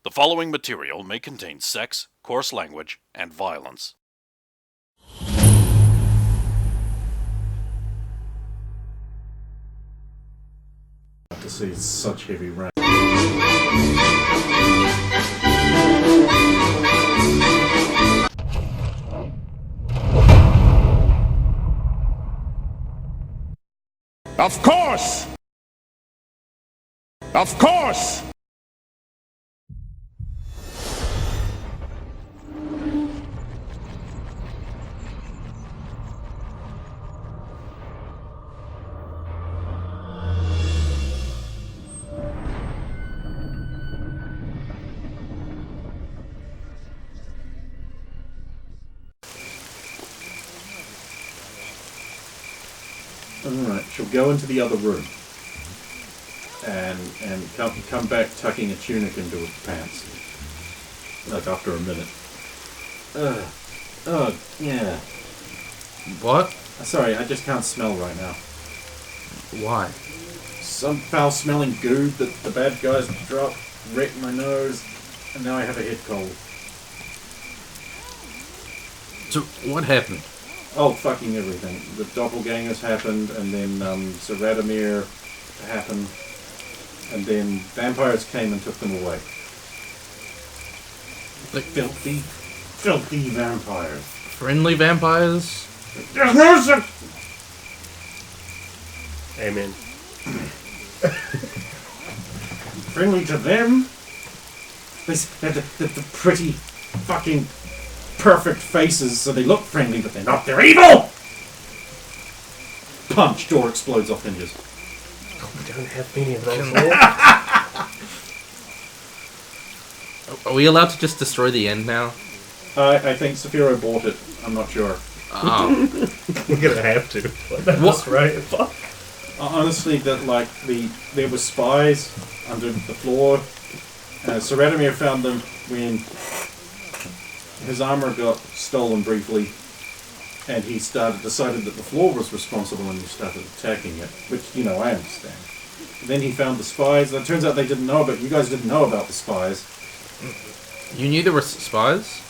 The following material may contain sex, coarse language, and violence. To see such heavy rain. Of course! Of course! Alright, she'll go into the other room and come back tucking a tunic into her pants. Like after a minute. Yeah. What? Sorry, I just can't smell right now. Why? Some foul smelling goo that the bad guys dropped, wrecked my nose, and now I have a head cold. So, what happened? Oh, fucking everything. The doppelgangers happened, and then Sir Radomir happened, and then vampires came and took them away. Like, Filthy vampires. friendly vampires? There's no such... Amen. Friendly to them? The pretty fucking perfect faces, so they look friendly, but they're not. They're evil! Punch, door explodes off hinges. We don't have many of those left. Are we allowed to just destroy the end now? I think Saphiro bought it. I'm not sure. Oh. We're gonna have to. That's right. Fuck. Honestly, there were spies under the floor. Sir Radomir found them when his armor got stolen briefly, and he decided that the floor was responsible and he started attacking it, which, I understand. Then he found the spies, and it turns out they didn't know about, you guys didn't know about the spies. You knew there were spies?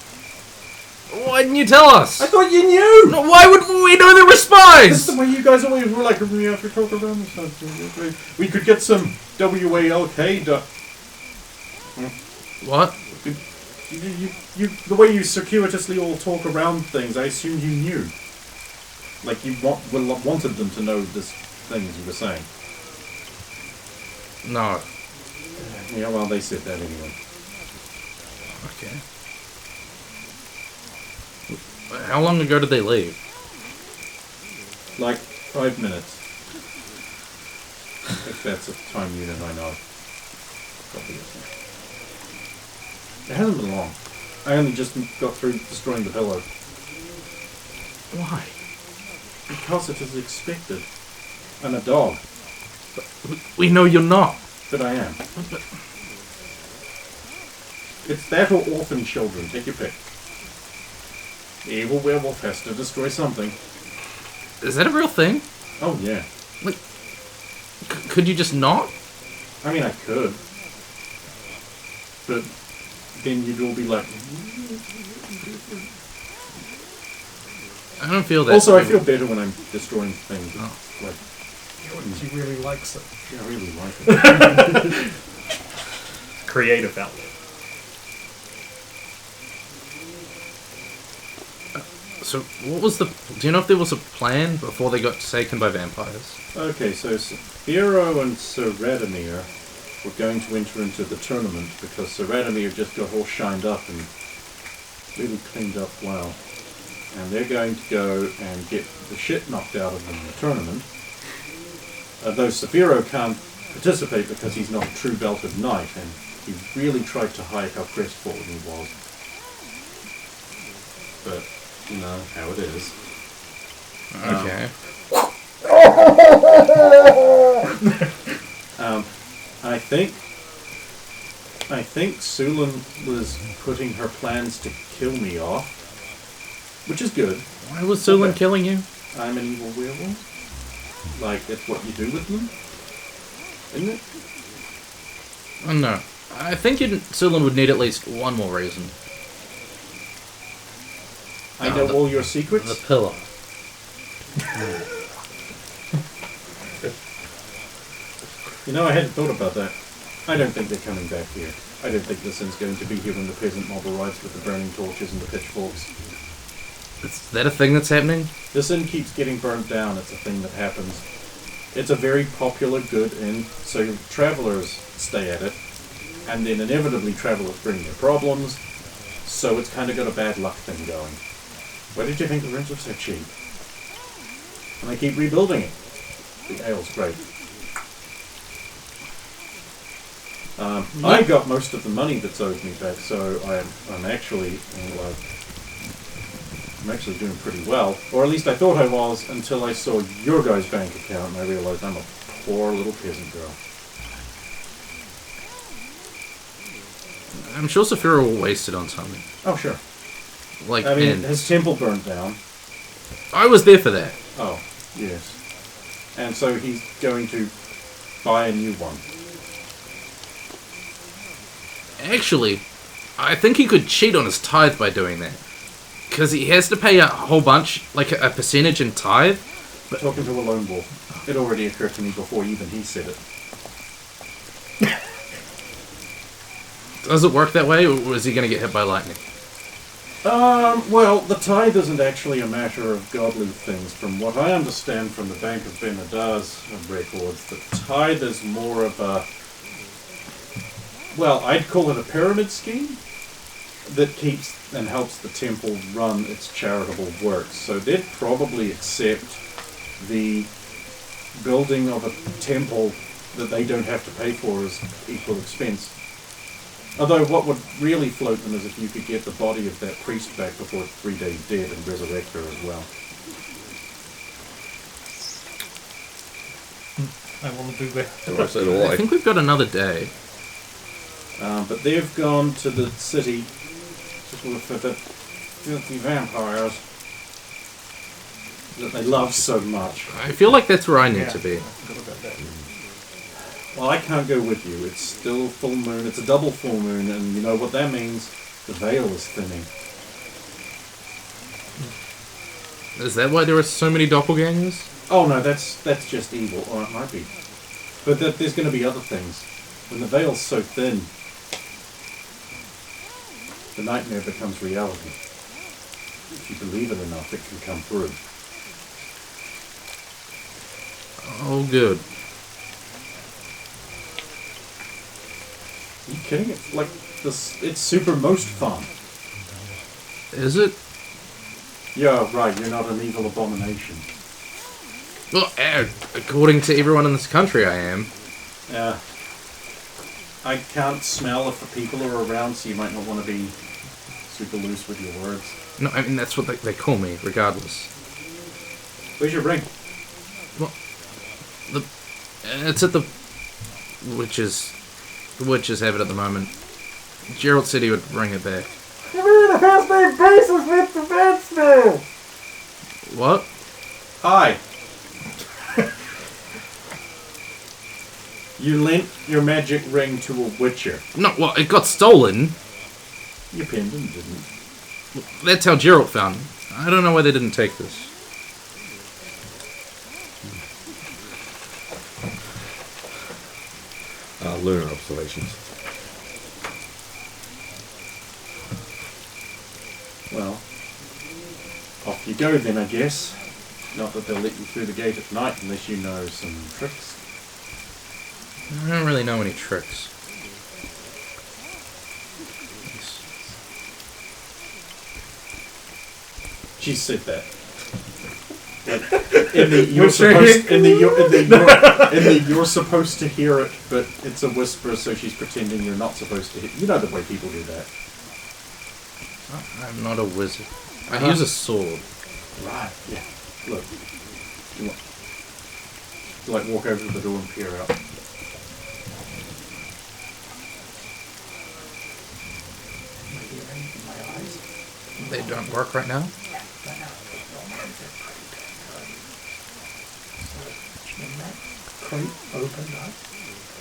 Why didn't you tell us? I thought you knew! No, why would we know there were That's spies? the way you guys always were like, we have to talk around this stuff. We could get some WALK. What? You, the way you circuitously all talk around things, I assumed you knew. Like you wanted them to know this things you were saying. No. Yeah, well, they said that anyway. Okay. How long ago did they leave? Like 5 minutes. If that's a time unit I know. Probably isn't. It hasn't been long. I only just got through destroying the pillow. Why? Because it is expected. I'm a dog. We know you're not. But I am. It's that or orphan children. Take your pick. The evil werewolf has to destroy something. Is that a real thing? Oh, yeah. Like, could you just not? I mean, I could. But then you'd all be like... I don't feel that. Also, I feel better when I'm destroying things. Oh. Like, She really likes it. yeah, I really like it. Creative outlet. So, what was the... Do you know if there was a plan before they got taken by vampires? Okay, so Saphiro and Sir Radomir were going to enter into the tournament because Sir Radomir just got all shined up and really cleaned up well. And they're going to go and get the shit knocked out of them in the tournament. Though Saphiro can't participate because he's not a true belted knight, and he really tried to hide how crestfallen he was. But, you know, how it is. Okay. I think Sulan was putting her plans to kill me off, which is good. Why was Sulan killing you? I'm an evil werewolf. Like, that's what you do with them, isn't it? Oh, no. I think Sylvan would need at least one more reason. I know all your secrets. The pillar. You know, I hadn't thought about that. I don't think they're coming back here. I don't think this inn's going to be here when the peasant mob arrives with the burning torches and the pitchforks. Is that a thing that's happening? This inn keeps getting burnt down. It's a thing that happens. It's a very popular, good inn, so travellers stay at it, and then inevitably travellers bring their problems, so it's kind of got a bad luck thing going. Why did you think the rents were so cheap? And they keep rebuilding it. The ale's great. I got most of the money that's owed me back, so I'm actually doing pretty well. Or at least I thought I was until I saw your guys' bank account and I realized I'm a poor little peasant girl. I'm sure Saphira will waste it on something. Oh, sure. Like, I mean, his temple burnt down. I was there for that. Oh, yes. And so he's going to buy a new one. Actually, I think he could cheat on his tithe by doing that. Because he has to pay a whole bunch, like a percentage in tithe. But talking to a lone wolf, it already occurred to me before even he said it. Does it work that way, or is he going to get hit by lightning? Well, the tithe isn't actually a matter of godly things. From what I understand from the Bank of Benedar's records, the tithe is more of a... Well, I'd call it a pyramid scheme that keeps and helps the temple run its charitable works. So they'd probably accept the building of a temple that they don't have to pay for as equal expense. Although what would really float them is if you could get the body of that priest back before it's 3 days dead and resurrect her as well. I want to do that. I think we've got another day. But they've gone to the city with the filthy vampires that they love so much. I feel like that's where I need to be. I forgot about that. Well, I can't go with you. It's still full moon. It's a double full moon, and you know what that means? The veil is thinning. Is that why there are so many doppelgangers? Oh no, that's just evil, or it might be. But there's going to be other things. When the veil's so thin, the nightmare becomes reality. If you believe it enough, it can come through. Oh, good. Are you kidding? It's like this. It's super most fun. Is it? Yeah, right. You're not an evil abomination. Well, according to everyone in this country, I am. Yeah. I can't smell if the people are around, so you might not want to be super loose with your words. No, I mean, that's what they call me, regardless. Where's your ring? Well, it's at the witches. The witches have it at the moment. Gerald said he would bring it back. You mean it has no basis with the bed smell? What? Hi. You lent your magic ring to a witcher. No, well, it got stolen. Your pendant didn't. That's how Gerald found it. I don't know why they didn't take this. Lunar observations. Well, off you go then, I guess. Not that they'll let you through the gate at night unless you know some tricks. I don't really know any tricks. She said that. In the you're supposed to hear it, but it's a whisper, so she's pretending you're not supposed to hear. You know the way people do that. I'm not a wizard. I use a sword. Right. Yeah. Look. You like walk over to the door and peer out. They don't work right now? Crate opened up,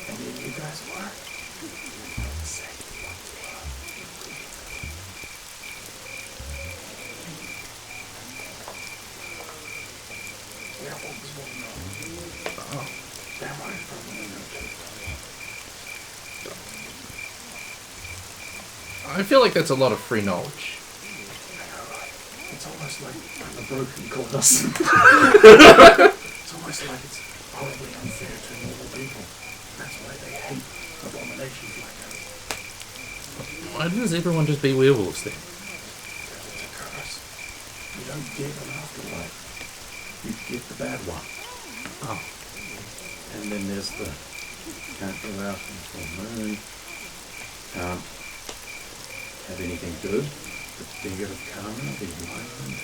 and then you guys were. I feel like that's a lot of free knowledge. It's almost like the broken goddess. It's almost like it's horribly unfair to normal people. That's why they hate abominations like us. Why doesn't everyone just be werewolves then? Because it's a curse. You don't get an afterlife. You get the bad one. Oh. And then there's the can't go out in the full moon. Can't have anything good. The negative karma, the enlightenment.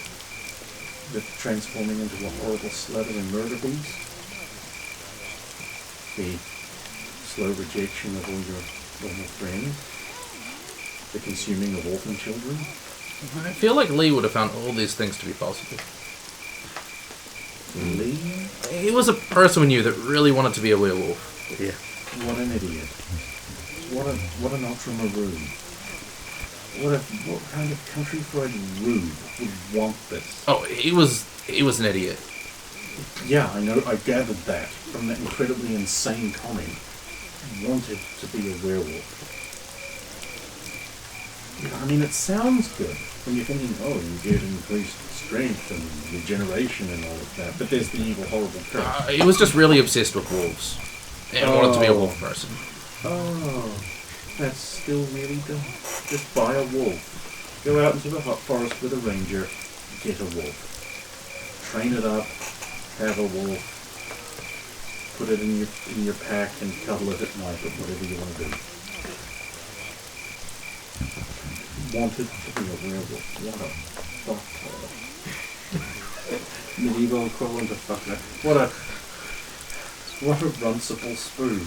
The transforming into a horrible sluttering murder beast. The slow rejection of all your normal friends. The consuming of orphan children. I feel like Lee would have found all these things to be possible. Lee? He was a person we knew that really wanted to be a werewolf. Yeah. What an idiot. What an ultramaroon. What kind of country fried rube would want this? Oh, he was an idiot. Yeah, I know, I gathered that from that incredibly insane comment. He wanted to be a werewolf. Yeah, I mean, it sounds good when you're thinking, oh, you get increased strength and regeneration and all of that, but there's the evil, horrible curse. He was just really obsessed with wolves. And wanted to be a wolf person. Oh, that's still really dumb. Just buy a wolf. Go out into the hot forest with a ranger, get a wolf. Train it up, have a wolf, put it in your pack and cuddle it at night or whatever you want to do. Wanted to be a werewolf. What a fucktard. Medieval equivalent of fucker. What a runcible spoon.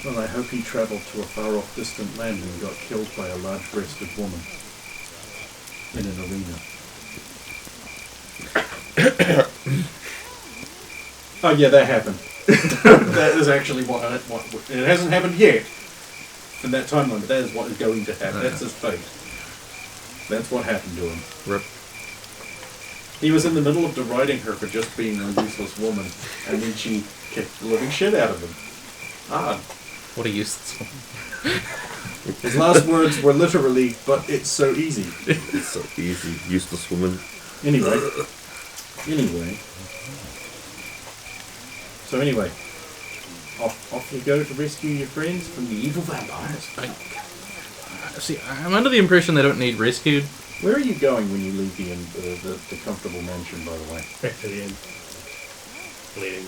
Well, I hope he travelled to a far-off distant land and got killed by a large-breasted woman in an arena. Oh yeah, that happened. That is actually what it hasn't happened yet in that timeline, but that is what is going to happen. That's his fate. That's what happened to him. Rip. He was in the middle of deriding her for just being a useless woman, and then she kicked the living shit out of him. Odd. What a useless one. His last words were literally, "But it's so easy." It's so easy. Useless woman. Anyway. So anyway, off you go to rescue your friends from the evil vampires. See, I'm under the impression they don't need rescued. Where are you going when you leave the comfortable mansion, by the way? Back to the end. Bleeding.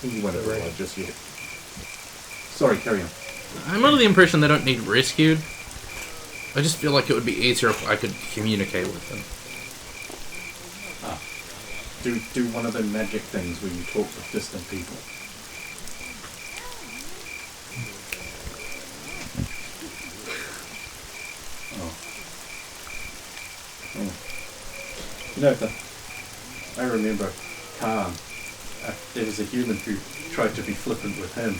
You went over that just yet. Sorry, carry on. I'm under the impression they don't need rescued. I just feel like it would be easier if I could communicate with them. Do one of them magic things where you talk with distant people. You know, I remember Khan. There was a human who tried to be flippant with him,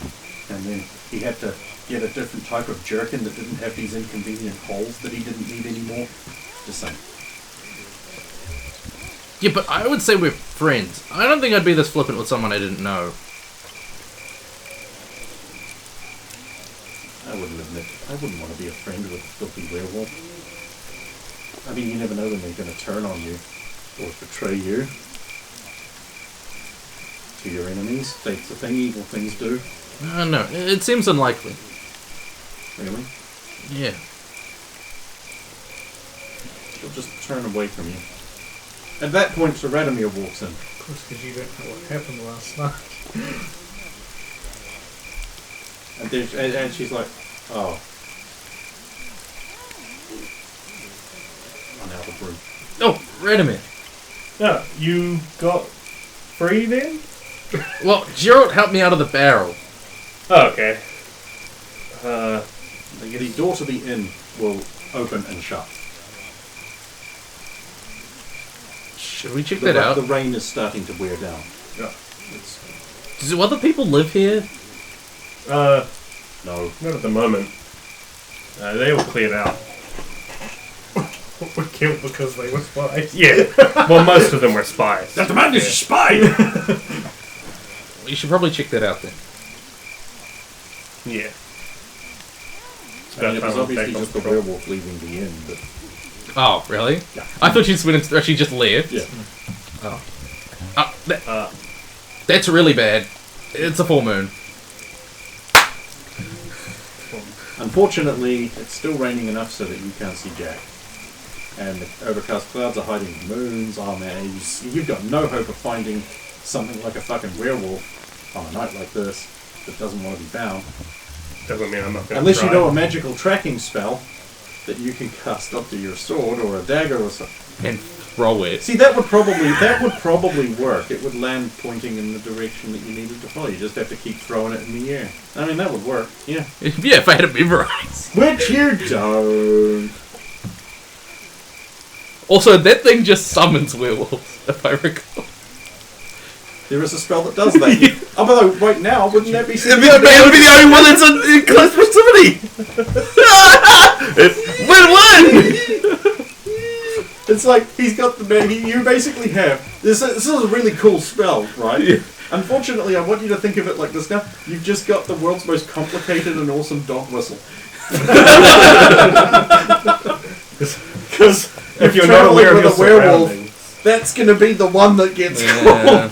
and then he had to get a different type of jerkin that didn't have these inconvenient holes that he didn't need anymore. Just saying. Yeah, but I would say we're friends. I don't think I'd be this flippant with someone I didn't know. I wouldn't admit. I wouldn't want to be a friend with a filthy werewolf. I mean, you never know when they're going to turn on you or betray you to your enemies. That's the thing evil things do. No, it seems unlikely. Really? Yeah. They'll just turn away from you. At that point, Sir Radomir walks in. Of course, because you don't know what happened last night. And she's like, oh. I'm out of room. Oh, Radomir. No, you got free then? Well, Gerald helped me out of the barrel. Oh, okay. The door to the inn will open and shut. Should we check that out? The rain is starting to wear down. Yeah. Do other people live here? No. Not at the moment. They all cleared out. Were killed because they were spies. Yeah. Well, most of them were spies. That man is a spy! You should probably check that out then. Yeah. I mean, it was obviously just the werewolf leaving the inn, but... Oh, really? Yeah. I thought she just went and she just left. Yeah. That's really bad. It's a full moon. Unfortunately, it's still raining enough so that you can't see Jack. And the overcast clouds are hiding the moons. Oh man, you've got no hope of finding something like a fucking werewolf on a night like this that doesn't want to be found. Doesn't mean I'm not going to Unless you know a magical tracking spell that you can cast onto your sword or a dagger or something. And throw it. See, that would probably work. It would land pointing in the direction that you needed to follow. You just have to keep throwing it in the air. I mean, that would work. Yeah. Yeah, if I had it memorized. Which you don't. Also, that thing just summons werewolves, if I recall. There is a spell that does that. Although, right now, wouldn't that be... It would be the only one that's in close proximity! Win-win! It's like, he's got the... You basically have... This is a really cool spell, right? Yeah. Unfortunately, I want you to think of it like this now. You've just got the world's most complicated and awesome dog whistle. Because if you're not aware of your werewolf, that's going to be the one that gets called.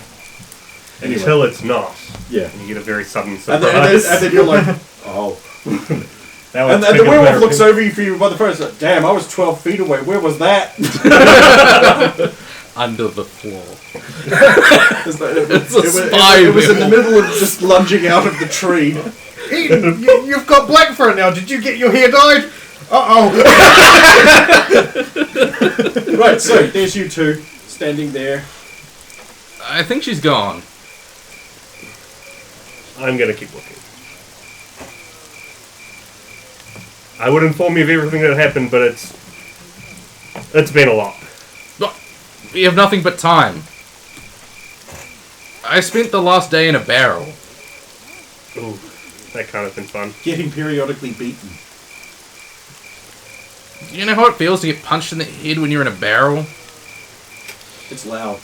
Anyway. Until it's not. Yeah. And you get a very sudden And surprise. then you're like, oh. And the werewolf looks over you for you by the first, like, damn, I was 12 feet away. Where was that? Under the floor. It was in the middle of just lunging out of the tree. Eden, you've got black fur now. Did you get your hair dyed? Uh-oh. Right, so there's you two standing there. I think she's gone. I'm going to keep looking. I would inform you of everything that happened, but it's been a lot. We have nothing but time. I spent the last day in a barrel. Ooh, that kind of been fun. Getting periodically beaten. Do you know how it feels to get punched in the head when you're in a barrel? It's loud.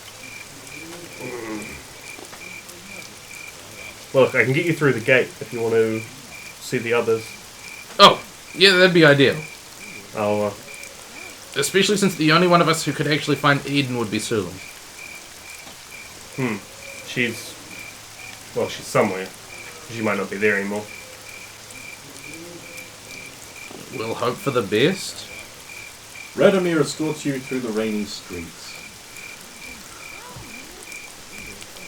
Look, I can get you through the gate if you want to see the others. Oh, yeah, that'd be ideal. I'll, Especially since the only one of us who could actually find Eden would be Sulu. she's somewhere. She might not be there anymore. We'll hope for the best. Radomir escorts you through the rainy streets.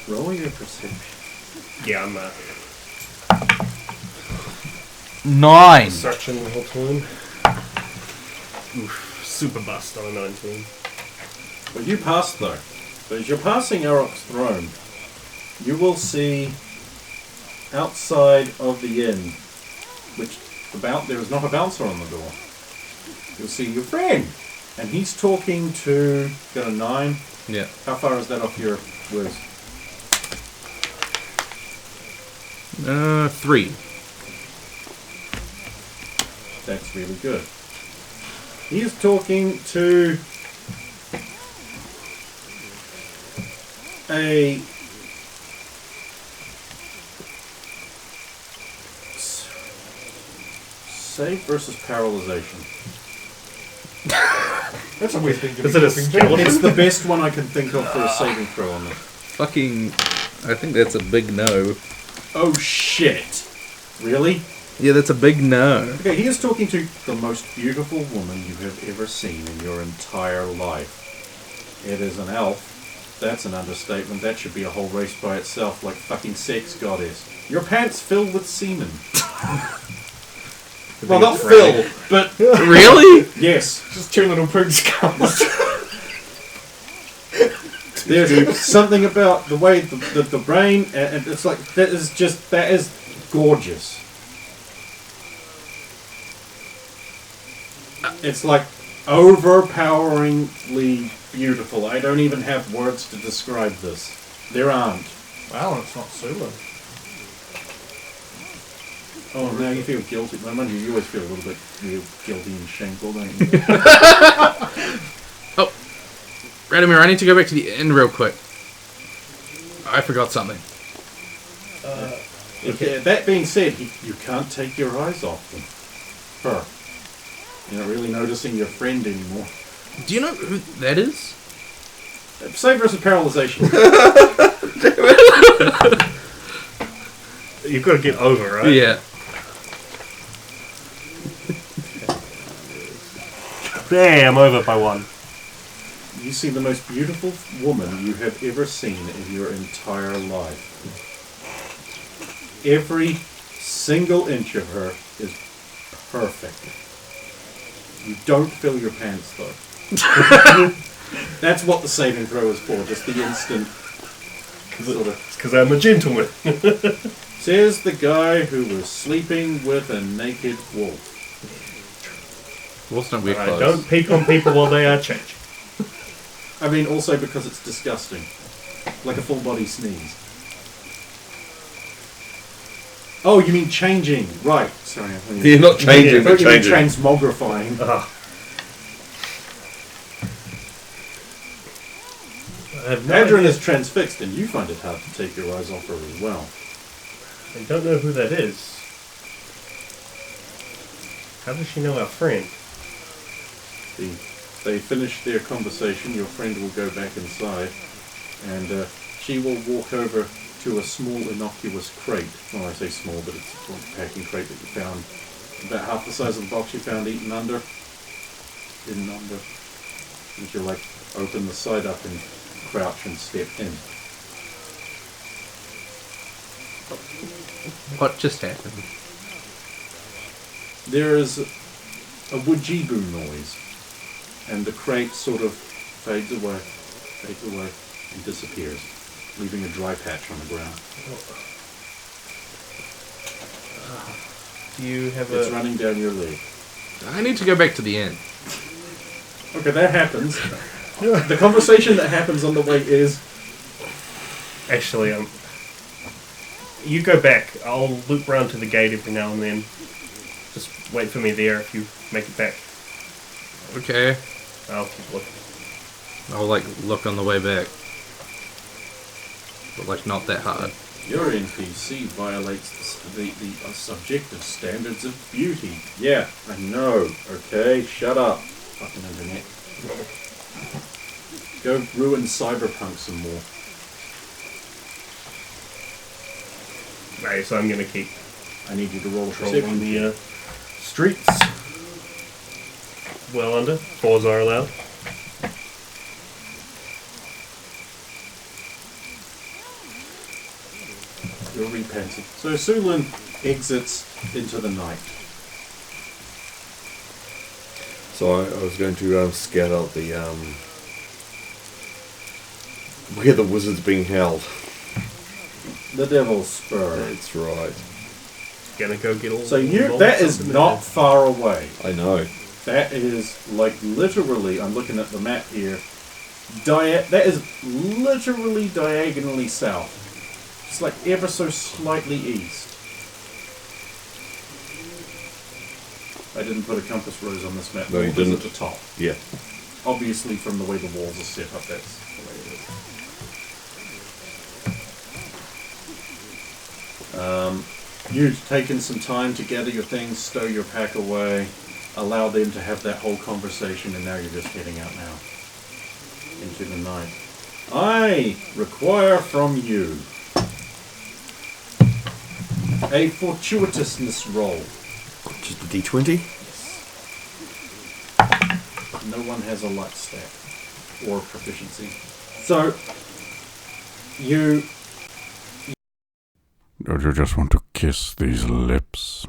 Roll your perception. Yeah, I'm, 9. searching the whole time. Oof, super bust on a 19. Well, you pass though. So as you're passing Arok's throne, you will see outside of the inn, which there is not a bouncer on the door. You'll see your friend, and he's talking to. Got a 9. Yeah. How far is that off your whiz? 3. That's really good. He is talking to a save versus paralyzation. That's a weird thing to be Is it a talking to. skeleton? It's the best one I can think of for a saving throw on this. Fucking... I think that's a big no. Oh shit! Really? Yeah, that's a big no. Okay, he is talking to the most beautiful woman you have ever seen in your entire life. It is an elf. That's an understatement. That should be a whole race by itself, like fucking sex goddess. Your pants fill with semen. Well, not fill, but... Really? Yes. Just 2 little poop skulls. There's something about the way the brain, and it's like, that is gorgeous. It's like overpoweringly beautiful. I don't even have words to describe this. There aren't. Wow, it's not Sulu. Oh, now you feel guilty. I mind you always feel a little bit guilty and shameful, don't you? Oh, Radomir, I need to go back to the inn real quick. I forgot something. That being said, you can't take your eyes off them. Her. You're not really noticing your friend anymore. Do you know who that is? Same versus paralyzation. You've got to get over, right? Yeah. Bam, over by one. You see the most beautiful woman you have ever seen in your entire life. Every single inch of her is perfect. You don't fill your pants, though. That's what the saving throw is for, just the instant sort of... It's because I'm a gentleman. Says the guy who was sleeping with a naked wolf. Wolves don't wear clothes. Don't peek on people while they are changing. I mean, also because it's disgusting. Like a full body sneeze. Oh, you mean changing. Right. Sorry. You're not changing, I but thought you meant changing. transmogrifying. I have no Adrian idea. is transfixed and you find it hard to take your eyes off her as well. I don't know who that is. How does she know our friend? They finish their conversation, your friend will go back inside, and she will walk over to a small innocuous crate. Well, I say small, but it's a packing crate that you found about half the size of the box you found hidden under. And she'll like open the side up and crouch and step in. What just happened? There is a woojiboo noise, and the crate sort of fades away, and disappears, leaving a dry patch on the ground. Do you have It's running down your leg. I need to go back to the inn. Okay, that happens. The conversation that happens on the way is... Actually, you go back. I'll loop round to the gate every now and then. Just wait for me there if you make it back. Okay. I'll keep looking. I'll like look on the way back. But like not that hard. Your NPC violates the subjective standards of beauty. Yeah, I know. Okay, shut up. Fucking internet. Go ruin Cyberpunk some more. Right, so I'm gonna keep I need you to roll patrolling perception. the streets. Well under. 4s are allowed. You're repentant. So Sulin exits into the night. So I was going to scout out the where the wizard's being held. The Devil's Spur. That's right. Gonna go get all So all that is something not there. far away. I know. That is like literally, I'm looking at the map here, that is literally diagonally south. It's like ever so slightly east. I didn't put a compass rose on this map. No, you North is didn't. at the top. Yeah. Obviously from the way the walls are set up, that's the way it is. You've taken some time to gather your things, stow your pack away, allow them to have that whole conversation, and now you're just heading out now into the night. I require from you a fortuitousness roll. Just a D20. No one has a luck stat or proficiency. So, you... Don't you just want to kiss these lips?